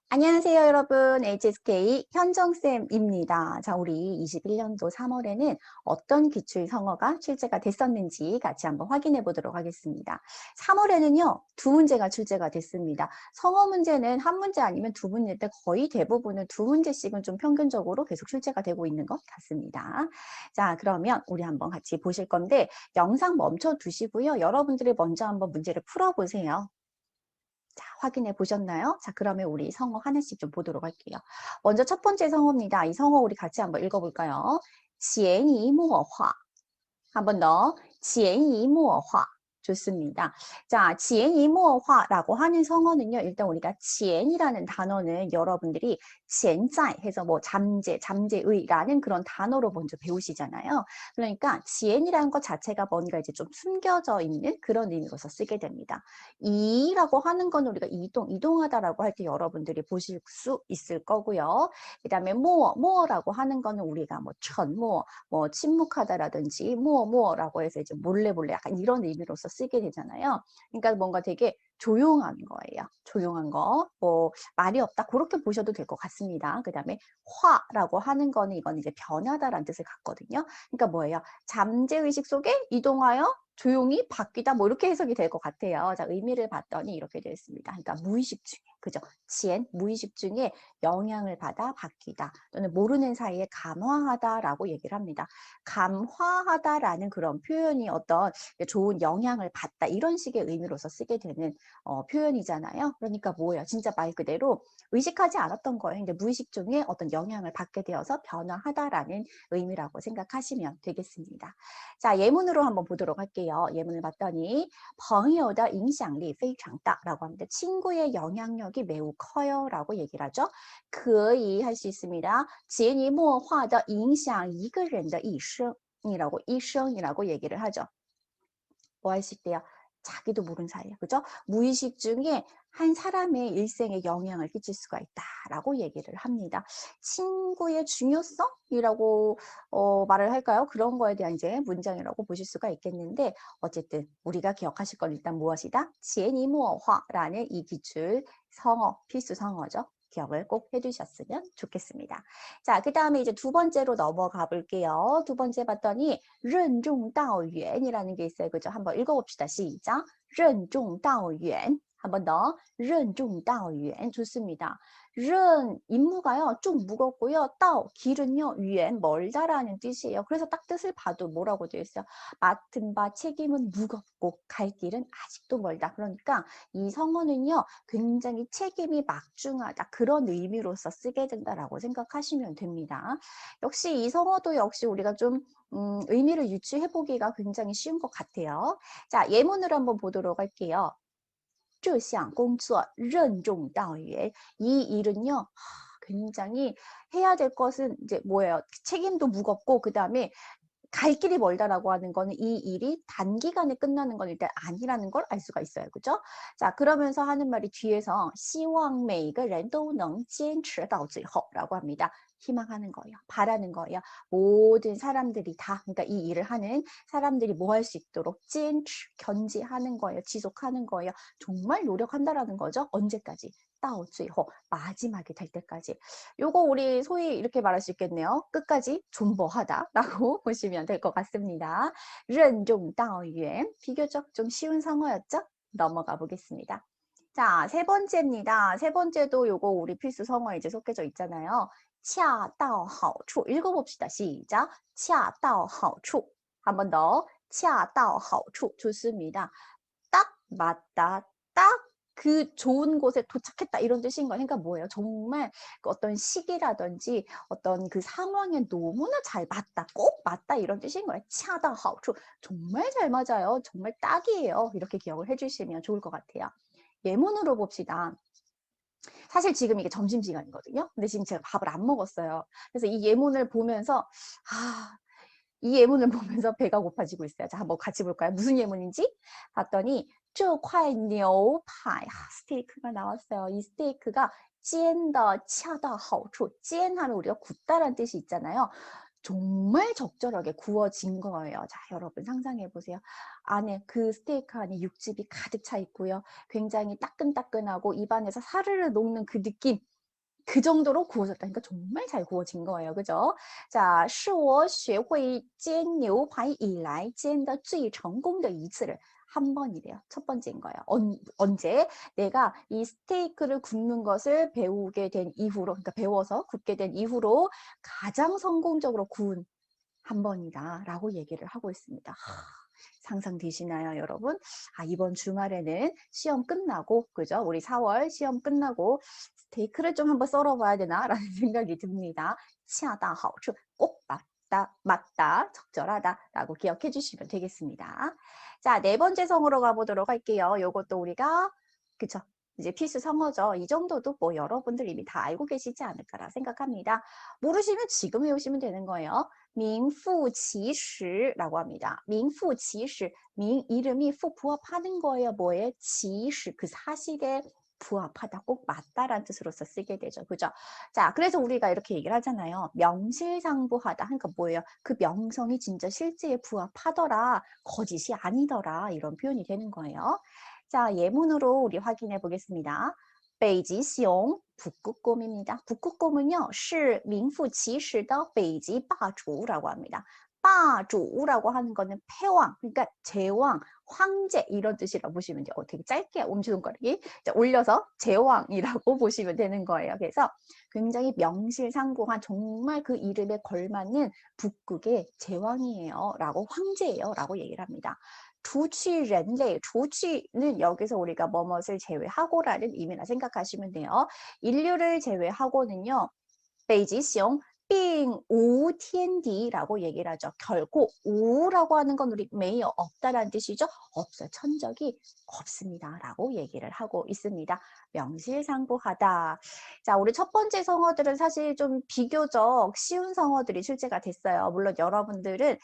안녕하세요, 여러분. HSK 현정쌤입니다. 자, 우리 21년도 3월에는 어떤 기출 성어가 출제가 됐었는지 같이 한번 확인해 보도록 하겠습니다. 3월에는요, 두 문제가 출제가 됐습니다. 성어 문제는 한 문제 아니면 두 문제인데 거의 대부분은 두 문제씩은 좀 평균적으로 계속 출제가 되고 있는 것 같습니다. 자, 그러면 우리 한번 같이 보실 건데 영상 멈춰 두시고요. 여러분들이 먼저 한번 문제를 풀어보세요. 자, 확인해 보셨나요? 자, 그러면 우리 성어 하나씩 좀 보도록 할게요. 먼저 첫 번째 성어입니다. 이 성어 우리 같이 한번 읽어볼까요? 潜移默化. 한번 더. 潜移默化. 좋습니다. 자, 潜移默化라고 하는 성어는요. 일단 우리가 潜이라는 단어는 여러분들이 潜在 해서 뭐 잠재, 잠재의라는 그런 단어로 먼저 배우시잖아요. 그러니까 潜이라는 것 자체가 뭔가 이제 좀 숨겨져 있는 그런 의미로서 쓰게 됩니다. 이라고 하는 건 우리가 이동하다라고 할 때 여러분들이 보실 수 있을 거고요. 그다음에 뭐라고 하는 거는 우리가 뭐 천뭐 뭐 침묵하다라든지 뭐라고 해서 이제 몰래 약간 이런 의미로서 쓰게 되잖아요. 그러니까 뭔가 되게 조용한 거예요. 조용한 거. 뭐 말이 없다. 그렇게 보셔도 될 것 같습니다. 그다음에 화라고 하는 거는 이건 이제 변하다라는 뜻을 갖거든요. 그러니까 뭐예요? 잠재 의식 속에 이동하여 조용히 바뀌다 뭐 이렇게 해석이 될 것 같아요. 자, 의미를 봤더니 이렇게 되어 있습니다. 그러니까 무의식 중에 그죠? 지엔 무의식 중에 영향을 받아 바뀌다 또는 모르는 사이에 감화하다라고 얘기를 합니다. 감화하다라는 그런 표현이 어떤 좋은 영향을 받다 이런 식의 의미로서 쓰게 되는 표현이잖아요. 그러니까 뭐예요? 진짜 말 그대로 의식하지 않았던 거예요. 근데 무의식 중에 어떤 영향을 받게 되어서 변화하다라는 의미라고 생각하시면 되겠습니다. 자, 예문으로 한번 보도록 할게요. 예문을 봤더니 朋友的影响力非常大라고 합니다. 친구의 영향력이 매우 커요라고 얘기를 하죠. 可以 할 수 있습니다. 潜移默化的影响一个人的一生이라고 이생이라고 얘기를 하죠. 뭐 할 수 있대요? 자기도 모르는 사이에 그죠? 무의식 중에 한 사람의 일생에 영향을 끼칠 수가 있다라고 얘기를 합니다. 친구의 중요성이라고 말을 할까요? 그런 거에 대한 이제 문장이라고 보실 수가 있겠는데 어쨌든 우리가 기억하실 건 일단 무엇이다? 潜移默化라는 이 기출 성어, 필수 성어죠. 기억을 꼭 해두셨으면 좋겠습니다. 자, 그 다음에 이제 두 번째로 넘어가 볼게요. 두 번째 봤더니 任重道远이라는 게 있어요. 그죠? 한번 읽어봅시다. 시작. 任重道远. 한번 더. 任重道远. 좋습니다. 任 임무가요. 좀 무겁고요. 道 길은요. 远 멀다라는 뜻이에요. 그래서 딱 뜻을 봐도 뭐라고 되어 있어요? 맡은 바 책임은 무겁고 갈 길은 아직도 멀다. 그러니까 이 성어는요. 굉장히 책임이 막중하다. 그런 의미로서 쓰게 된다라고 생각하시면 됩니다. 역시 이 성어도 역시 우리가 좀 의미를 유추해 보기가 굉장히 쉬운 것 같아요. 자, 예문으로 한번 보도록 할게요. 这项工作任重道远. 이 일은요. 굉장히 해야 될 것은 이제 뭐예요? 책임도 무겁고 그다음에 갈 길이 멀다라고 하는 거는 이 일이 단기간에 끝나는 건 일단 아니라는 걸 알 수가 있어요. 그죠? 자, 그러면서 하는 말이 뒤에서 希望每个人都能坚持到最后라고 합니다. 희망하는 거예요. 바라는 거예요. 모든 사람들이 다, 그러니까 이 일을 하는 사람들이 뭐 할 수 있도록 坚持, 견지하는 거예요. 지속하는 거예요. 정말 노력한다라는 거죠. 언제까지? 到最后, 마지막이 될 때까지. 요거 우리 소위 이렇게 말할 수 있겠네요. 끝까지 존버하다라고 보시면 될 것 같습니다. 任重道远. 비교적 좀 쉬운 성어였죠? 넘어가 보겠습니다. 자, 세 번째입니다. 세 번째도 요거 우리 필수 성어에 이제 속해져 있잖아요. 恰到好处. 읽어봅시다. 시작. 恰到好处. 한 번 더. 恰到好处. 좋습니다. 딱 맞다. 딱 그 좋은 곳에 도착했다 이런 뜻인 거예요. 그러니까 뭐예요? 정말 그 어떤 시기라든지 어떤 그 상황에 너무나 잘 맞다. 꼭 맞다 이런 뜻인 거예요. 恰到好处. 정말 잘 맞아요. 정말 딱이에요. 이렇게 기억을 해주시면 좋을 것 같아요. 예문으로 봅시다. 사실 지금 이게 점심시간이거든요. 근데 지금 제가 밥을 안 먹었어요. 그래서 이 예문을 보면서 이 예문을 보면서 배가 고파지고 있어요. 자, 한번 같이 볼까요? 무슨 예문인지 봤더니 这块牛排 스테이크가 나왔어요. 이 스테이크가 煎的恰到好处. 煎 하면 우리가 굽다라는 뜻이 있잖아요. 정말 적절하게 구워진 거예요. 자, 여러분 상상해 보세요. 안에 그 스테이크 안에 육즙이 가득 차 있고요. 굉장히 따끈따끈하고 입안에서 사르르 녹는 그 느낌. 그 정도로 구워졌다. 그러니까 정말 잘 구워진 거예요. 그죠? 자, 是我学会煎牛排以来煎的最成功的一次를 한 번이래요. 첫 번째인 거예요. 언제? 내가 이 스테이크를 굽는 것을 배우게 된 이후로, 그러니까 배워서 굽게 된 이후로 가장 성공적으로 구운 한 번이다라고 얘기를 하고 있습니다. 상상되시나요, 여러분? 이번 주말에는 시험 끝나고, 그죠? 우리 4월 시험 끝나고 스테이크를 좀 한번 썰어봐야 되나라는 생각이 듭니다. 恰到好处, 꼭 맞다, 적절하다라고 기억해 주시면 되겠습니다. 자, 네 번째 성으로 가보도록 할게요. 요것도 우리가, 그쵸? 이제 필수 성어죠. 이 정도도 뭐 여러분들 이미 다 알고 계시지 않을까라 생각합니다. 모르시면 지금 외우시면 되는 거예요. 名副其实라고 합니다. 名副其实, 민 이름이 fu 부합하는 거예요. 뭐에? 其实, 그 사실에 부합하다, 꼭 맞다라는 뜻으로서 쓰게 되죠. 그죠? 자, 그래서 우리가 이렇게 얘기를 하잖아요. 명실상부하다. 그러니까 뭐예요? 그 명성이 진짜 실제에 부합하더라. 거짓이 아니더라. 이런 표현이 되는 거예요. 자, 예문으로 우리 확인해 보겠습니다. 베이지숑, 북극곰입니다. 북극곰은요, 是名副其实的北极霸主라고 합니다. 霸主라고 하는 거는 패왕, 그러니까 제왕, 황제 이런 뜻이라고 보시면 돼요. 되게 짧게 엄지손가락이 올려서 제왕이라고 보시면 되는 거예요. 그래서 굉장히 명실상부한 정말 그 이름에 걸맞는 북극의 제왕이에요. 라고 황제예요. 라고 얘기를 합니다. 除去人类, 除去는 여기서 우리가 뭐뭇을 제외하고라는 의미라 생각하시면 돼요. 인류를 제외하고는요. 北极熊 빙 우티엔디라고 얘기를 하죠. 결코 우라고 하는 건 우리 메이어 없다라는 뜻이죠. 없어요. 천적이 없습니다라고 얘기를 하고 있습니다. 명실상부하다. 자, 우리 첫 번째 성어들은 사실 좀 비교적 쉬운 성어들이 출제가 됐어요. 물론 여러분들은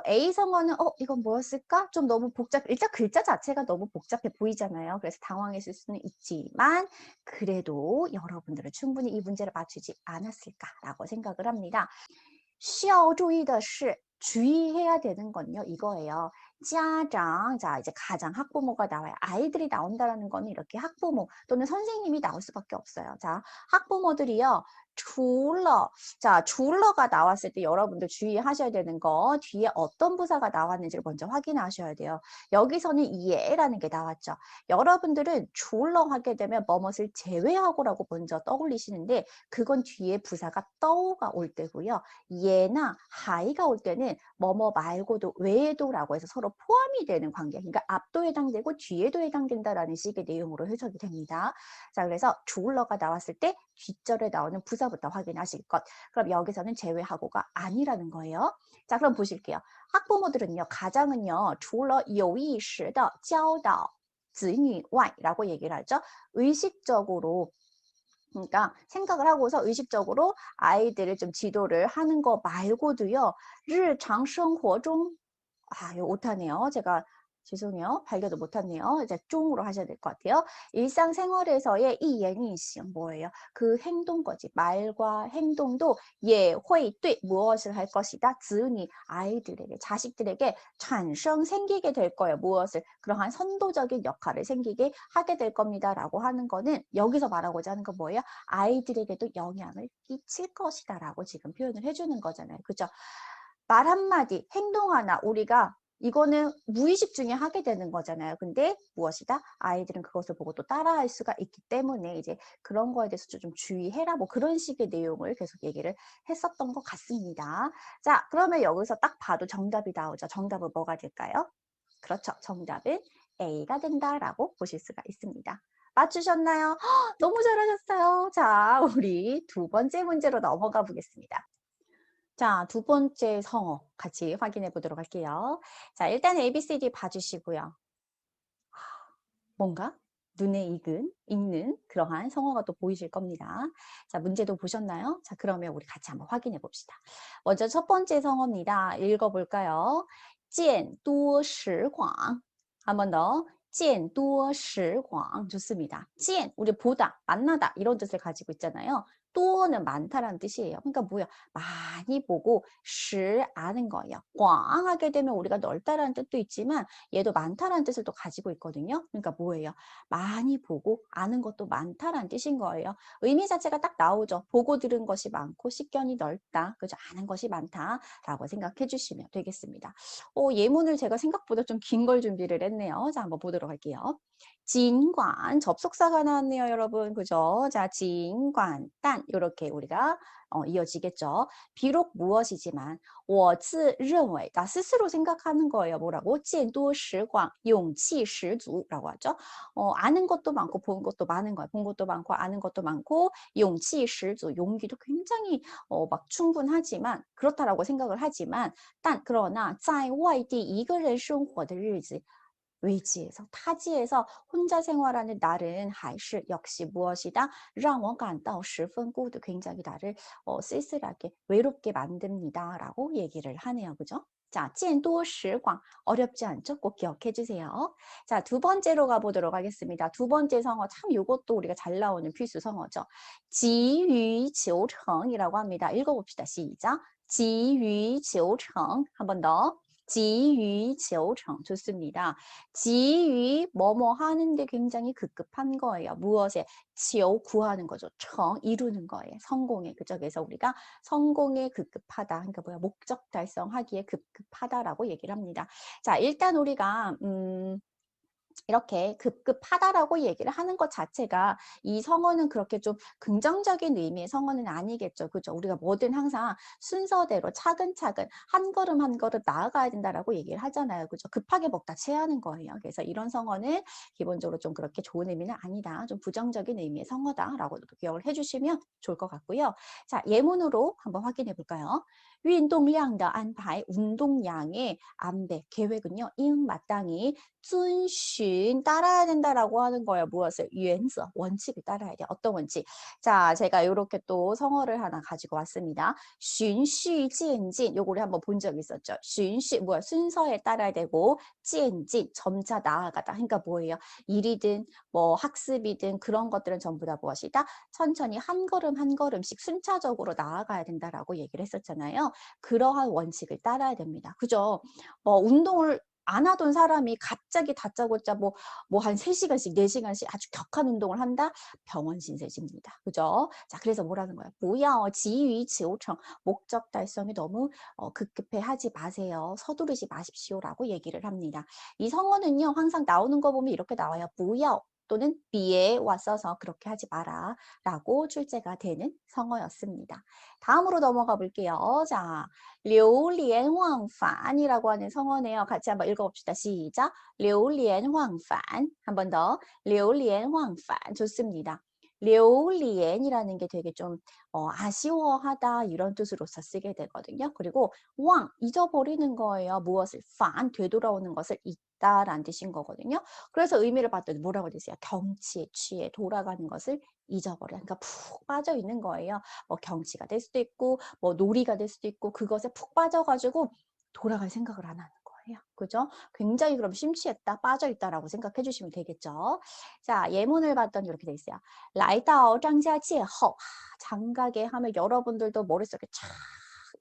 A 성어는 이건 뭐였을까? 좀 너무 일단 글자 자체가 너무 복잡해 보이잖아요. 그래서 당황했을 수는 있지만 그래도 여러분들은 충분히 이 문제를 맞추지 않았을까라고 생각을 합니다. 需要注意的是 주의해야 되는 건요 이거예요. 家长, 자 이제 가장 학부모가 나와요. 아이들이 나온다라는 거는 이렇게 학부모 또는 선생님이 나올 수밖에 없어요. 자, 학부모들이요. 除了, 자, 除了가 나왔을 때 여러분들 주의하셔야 되는 거 뒤에 어떤 부사가 나왔는지를 먼저 확인하셔야 돼요. 여기서는 예라는 게 나왔죠. 여러분들은 除了 하게 되면 뭐뭇을 제외하고라고 먼저 떠올리시는데 그건 뒤에 부사가 떠가 올 때고요. 예나 하이가 올 때는 뭐뭐 말고도 외에도라고 해서 서로 포함이 되는 관계. 그러니까 앞도 해당되고 뒤에도 해당된다라는 식의 내용으로 해석이 됩니다. 자, 그래서 除了가 나왔을 때 뒷절에 나오는 부사부터 확인하실 것. 그럼 여기서는 제외하고가 아니라는 거예요. 자, 그럼 보실게요. 학부모들은요, 가장은요, 除了有意识的教导子女外라고 얘기를 하죠. 의식적으로 그러니까 생각을 하고서 의식적으로 아이들을 좀 지도를 하는 거 말고도요. 日常生活中 이거 못하네요. 제가 죄송해요. 발견도 못하네요. 이제 종으로 하셔야 될 것 같아요. 일상생활에서의 이 예니싱 뭐예요? 그 행동거지. 말과 행동도 예회 무엇을 할 것이다.子女 아이들에게 자식들에게 产生 생기게 될 거예요. 무엇을 그러한 선도적인 역할을 생기게 하게 될 겁니다라고 하는 거는 여기서 말하고자 하는 건 뭐예요? 아이들에게도 영향을 끼칠 것이다라고 지금 표현을 해주는 거잖아요. 그죠? 말 한마디, 행동 하나 우리가 이거는 무의식 중에 하게 되는 거잖아요. 근데 무엇이다? 아이들은 그것을 보고 또 따라할 수가 있기 때문에 이제 그런 거에 대해서 좀 주의해라. 뭐 그런 식의 내용을 계속 얘기를 했었던 것 같습니다. 자, 그러면 여기서 딱 봐도 정답이 나오죠. 정답은 뭐가 될까요? 그렇죠. 정답은 A가 된다라고 보실 수가 있습니다. 맞추셨나요? 너무 잘하셨어요. 자, 우리 두 번째 문제로 넘어가 보겠습니다. 자, 두 번째 성어 같이 확인해 보도록 할게요. 자, 일단 ABCD 봐주시고요. 뭔가 눈에 익는 그러한 성어가 또 보이실 겁니다. 자, 문제도 보셨나요? 자, 그러면 우리 같이 한번 확인해 봅시다. 먼저 첫 번째 성어입니다. 읽어볼까요? 见多识广. 한 번 더. 见多识广 좋습니다. 见 우리 보다, 만나다 이런 뜻을 가지고 있잖아요. 또는 많다라는 뜻이에요. 그러니까 뭐야? 많이 보고 시 아는 거예요. 광하게 되면 우리가 넓다라는 뜻도 있지만 얘도 많다라는 뜻을 또 가지고 있거든요. 그러니까 뭐예요? 많이 보고 아는 것도 많다라는 뜻인 거예요. 의미 자체가 딱 나오죠. 보고 들은 것이 많고 식견이 넓다. 그죠? 아는 것이 많다라고 생각해 주시면 되겠습니다. 예문을 제가 생각보다 좀 긴 걸 준비를 했네요. 자, 한번 보도록 할게요. 진관 접속사가 나왔네요, 여러분. 그죠? 자, 진관 딴 이렇게 우리가 이어지겠죠. 비록 무엇이지만 我自认为 나 스스로 생각하는 거예요. 뭐라고? 见多识广 용치十足라고 하죠. 아는 것도 많고 본 것도 많은 거예요. 본 것도 많고 아는 것도 많고 용치十足 용기도 굉장히 막 충분하지만 그렇다라고 생각을 하지만 그러나 在外地一个人生活的日子 외지에서 타지에서 혼자 생활하는 날은 还是 역시 무엇이다? 让我感到十分孤独 굉장히 나를 쓸쓸하게 외롭게 만듭니다. 라고 얘기를 하네요. 그죠? 자, 见多识广 어렵지 않죠? 꼭 기억해 주세요. 자, 두 번째로 가보도록 하겠습니다. 두 번째 성어 참 이것도 우리가 잘 나오는 필수 성어죠. 지위지오청이라고 합니다. 읽어봅시다. 시작. 지위지오청 한 번 더. 지위지오청 좋습니다. 지위 뭐뭐 하는 게 굉장히 급급한 거예요. 무엇에? 지오 구하는 거죠. 청 이루는 거예요. 성공에 그죠? 그래서 우리가 성공에 급급하다. 그러니까 뭐야? 목적 달성하기에 급급하다라고 얘기를 합니다. 자, 일단 우리가 이렇게 급급하다라고 얘기를 하는 것 자체가 이 성어는 그렇게 좀 긍정적인 의미의 성어는 아니겠죠. 그죠? 우리가 뭐든 항상 순서대로 차근차근 한 걸음 한 걸음 나아가야 된다라고 얘기를 하잖아요. 그죠? 급하게 먹다 체하는 거예요. 그래서 이런 성어는 기본적으로 좀 그렇게 좋은 의미는 아니다. 좀 부정적인 의미의 성어다라고 기억을 해주시면 좋을 것 같고요. 자, 예문으로 한번 확인해 볼까요? 运动量的安排, 운동량의 안배, 계획은요. 잉 마땅히 遵循 따라야 된다라고 하는 거예요. 무엇을? 原则, 원칙을 따라야 돼요. 어떤 원칙? 자, 제가 이렇게 또 성어를 하나 가지고 왔습니다. 循序渐进, 요거 우리 한번 본 적 있었죠. 循序, 뭐야? 순서에 따라야 되고 渐进, 점차 나아가다. 그러니까 뭐예요? 일이든 뭐 학습이든 그런 것들은 전부 다 무엇이다? 천천히 한 걸음 한 걸음씩 순차적으로 나아가야 된다라고 얘기를 했었잖아요. 그러한 원칙을 따라야 됩니다. 그죠? 운동을 안 하던 사람이 갑자기 다짜고짜 한 3시간씩, 4시간씩 아주 격한 운동을 한다? 병원 신세지입니다. 그죠? 자, 그래서 뭐라는 거야? 不要急于求成. 목적 달성이 너무 급급해 하지 마세요. 서두르지 마십시오라고 얘기를 합니다. 이 성어는요, 항상 나오는 거 보면 이렇게 나와요. 不要 또는 비에 왔어서 그렇게 하지 마라 라고 출제가 되는 성어였습니다. 다음으로 넘어가 볼게요. 자, 流连忘返이라고 하는 성어네요. 같이 한번 읽어봅시다. 시작. 流连忘返. 한 번 더. 流连忘返. 좋습니다. 流连이라는 게 되게 좀 아쉬워하다 이런 뜻으로서 쓰게 되거든요. 그리고 왕, 잊어버리는 거예요. 무엇을? 판, 되돌아오는 것을 잊다라는 뜻인 거거든요. 그래서 의미를 봤더니 뭐라고 되세요? 경치에 취해 돌아가는 것을 잊어버려. 그러니까 푹 빠져 있는 거예요. 뭐 경치가 될 수도 있고 뭐 놀이가 될 수도 있고 그것에 푹 빠져가지고 돌아갈 생각을 안 하는 거예요. 그죠? 굉장히 그럼 심취했다, 빠져있다라고 생각해 주시면 되겠죠. 자, 예문을 봤더니 이렇게 돼 있어요. 来到张家界后 장가게 하면 여러분들도 머릿속에 쫙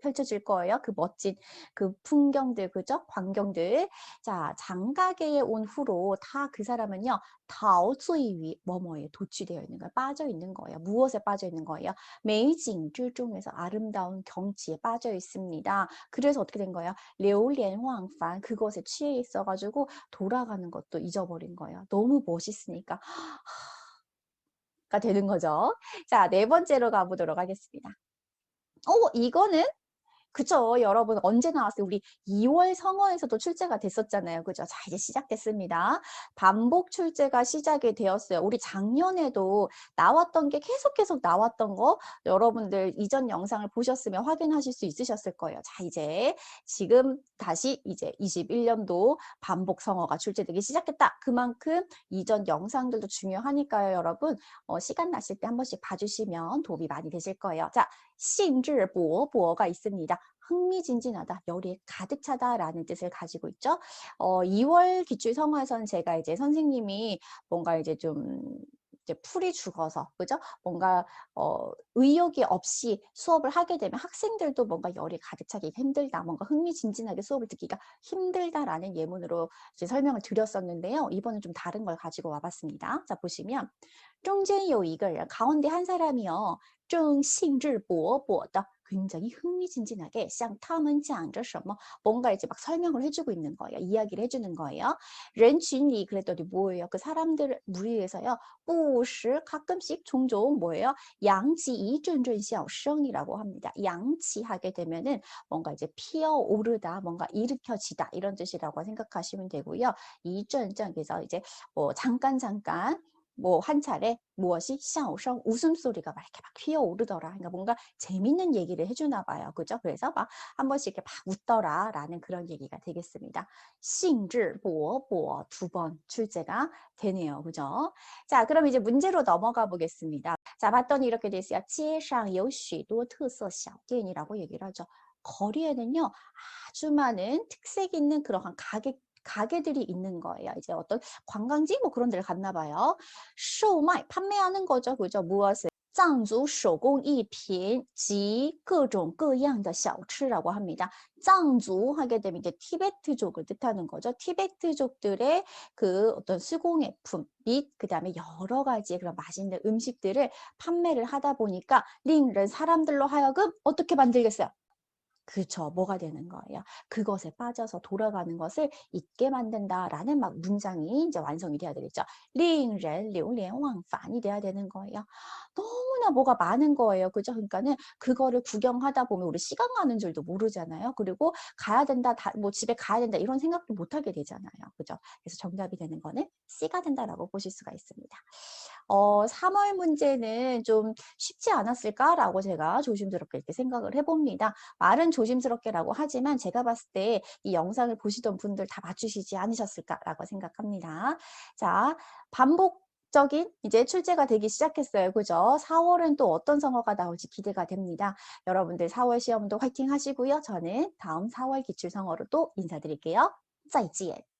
펼쳐질 거예요. 그 멋진 그 풍경들, 그죠? 광경들. 자, 장가게에 온 후로 다 그 사람은요, 陶醉于 뭐뭐에 도취되어 있는 거예요. 빠져 있는 거예요. 무엇에 빠져 있는 거예요? 美景之中에서 아름다운 경치에 빠져 있습니다. 그래서 어떻게 된 거예요? 流连忘返 그것에 취해 있어가지고 돌아가는 것도 잊어버린 거예요. 너무 멋있으니까 가 되는 거죠. 자, 네 번째로 가보도록 하겠습니다. 이거는 그쵸. 여러분 언제 나왔어요? 우리 2월 성어에서도 출제가 됐었잖아요. 그죠? 자, 이제 시작됐습니다. 반복 출제가 시작이 되었어요. 우리 작년에도 나왔던 게 계속 나왔던 거 여러분들 이전 영상을 보셨으면 확인하실 수 있으셨을 거예요. 자, 이제 지금 다시 이제 21년도 반복 성어가 출제되기 시작했다. 그만큼 이전 영상들도 중요하니까요, 여러분. 시간 나실 때 한 번씩 봐주시면 도움이 많이 되실 거예요. 자, 兴致勃勃가 있습니다. 흥미진진하다, 열이 가득 차다라는 뜻을 가지고 있죠. 2월 기출성어에서는 제가 이제 선생님이 뭔가 이제 좀 이제 풀이 죽어서, 그죠? 뭔가 의욕이 없이 수업을 하게 되면 학생들도 뭔가 열이 가득 차기가 힘들다, 뭔가 흥미진진하게 수업을 듣기가 힘들다라는 예문으로 이제 설명을 드렸었는데요. 이번엔 좀 다른 걸 가지고 와봤습니다. 자, 보시면 中间有一个人, 가운데 한 사람이요. 正兴致勃勃的, 굉장히 흥미진진하게 向他们讲着什么, 뭔가 이제 막 설명을 해주고 있는 거예요. 이야기를 해주는 거예요. 人群里, 그랬더니 뭐예요? 그 사람들 무리에서요. 不时, 가끔씩, 종종 뭐예요? 양치 이阵阵小声이라고 합니다. 양치 하게 되면은 뭔가 이제 피어오르다, 뭔가 일으켜지다 이런 뜻이라고 생각하시면 되고요. 이阵阵, 그래서 이제 뭐 잠깐 뭐 한 차례 무엇이 笑声, 웃음소리가 막 이렇게 막 휘어오르더라. 그러니까 뭔가 재밌는 얘기를 해주나 봐요. 그죠? 그래서 막 한 번씩 이렇게 막 웃더라 라는 그런 얘기가 되겠습니다. 兴致勃勃, 2번 출제가 되네요. 그죠? 자, 그럼 이제 문제로 넘어가 보겠습니다. 자, 봤더니 이렇게 돼 있어요. 街上有许多特色小店이라고 얘기를 하죠. 거리에는요, 아주 많은 특색 있는 그러한 가게들이 있는 거예요. 이제 어떤 관광지 뭐 그런 데를 갔나 봐요. 售卖, 판매하는 거죠. 그죠? 무엇을? 藏族手工艺品及各种各样的小吃라고 합니다. 藏族 하게 되면 이제 티베트족을 뜻하는 거죠. 티베트족들의 그 어떤 수공예품 및 그다음에 여러 가지의 그런 맛있는 음식들을 판매를 하다 보니까 링른 사람들로 하여금 어떻게 만들겠어요? 그렇죠. 뭐가 되는 거예요? 그것에 빠져서 돌아가는 것을 잊게 만든다라는 막 문장이 이제 완성이 돼야 되겠죠. 令人流连忘返이 돼야 되는 거예요. 너무나 뭐가 많은 거예요. 그죠? 그러니까는 그거를 구경하다 보면 우리 시간 가는 줄도 모르잖아요. 그리고 가야 된다, 뭐 집에 가야 된다 이런 생각도 못 하게 되잖아요. 그죠? 그래서 정답이 되는 거는 C가 된다라고 보실 수가 있습니다. 3월 문제는 좀 쉽지 않았을까라고 제가 조심스럽게 이렇게 생각을 해봅니다. 말은 조심스럽게라고 하지만 제가 봤을 때 이 영상을 보시던 분들 다 맞추시지 않으셨을까라고 생각합니다. 자, 반복적인 이제 출제가 되기 시작했어요. 그죠? 4월은 또 어떤 성어가 나올지 기대가 됩니다. 여러분들 4월 시험도 화이팅 하시고요. 저는 다음 4월 기출성어로 또 인사드릴게요. 再见.